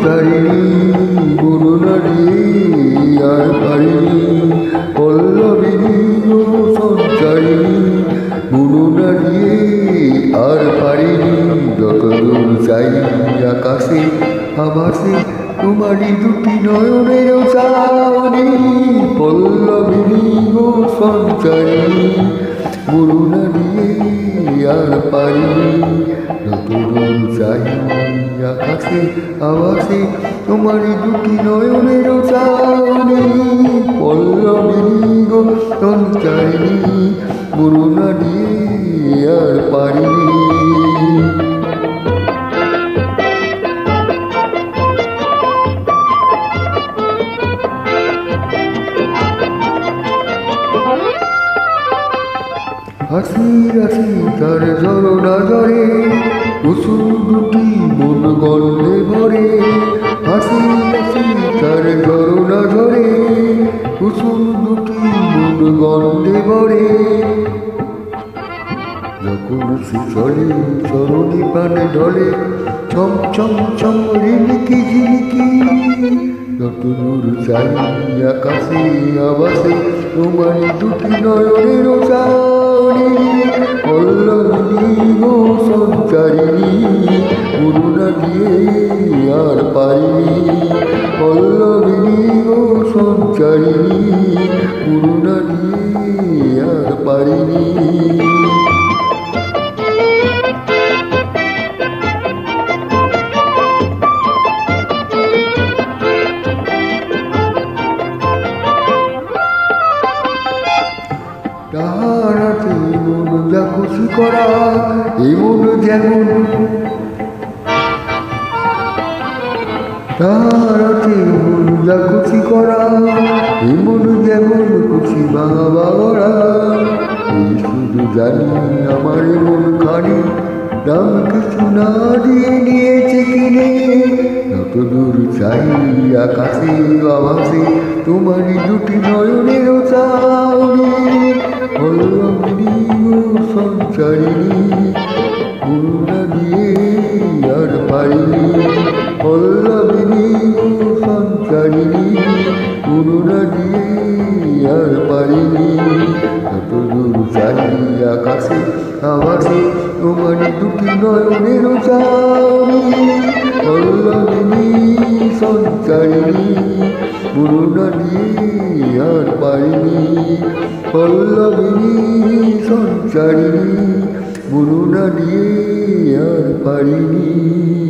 সঞ্চারিণী গুরুনারী আর পারিণী পল্লবিনী গো সঞ্চারিণী গুরুনারী আর পারিণী যতদূর যাই আকাশে আভাসে তোমারই দুটি নয়নের চাওনি পল্লবিনী গো সঞ্চারিণী গুরুনারী আর পারিণী যতদূর যাই আকাশে আভাসে তোমারই দুটি নয়নের চাওনি পল্লবিনী গো সঞ্চারিণী গুরুনারী আর পারিণী। হাসি হাসি তার ঝরনা ঝরে কুসুম দুটি মন গন্ধে ভরে হাসি হাসি তার ঝরনা ঝরে কুসুম দুটি মন গন্ধে ভরে যখন সে চলে চরণে পানে ঢলে ছম ছম ছম রিমিকি ঝিমিকি যতদূর যাই আকাশে আবাসে তোমার দুটি নয়নের চাওনি পল্লবিনী গো সঞ্চারিণী গুরুনারী আর পারিণী পল্লবিনী গো সঞ্চারিণী গুরুনারী আর পারিণী। তাহার হাতে মন যা খুশি করা এই মন যেমন তাহার হাতে মন যা খুশি করা এই মন যেমন খুশি ভাঙা বাগড়া এই শুধু জানি আমার মন খানি দাম কিছু না দিয়ে নিয়েছে কিনে যতদূর চাই আকাশে আভাসে তোমারই দুটি নয়নের চাওনি পল্লবিনী গো সঞ্চারিণী গুরুনারী আর পারিণী পল্লবিনী গো সঞ্চারিণী গুরুনারী আর পারিণী যতদূর চাই আকাশে আভাসে তোমারই দুটি নয়নের চাওনি পল্লবিনী সঞ্চারিণী গুরুনারী আর পারিণী পল্লবিনী সঞ্চারিণী গুরুনারী আর পারিণী।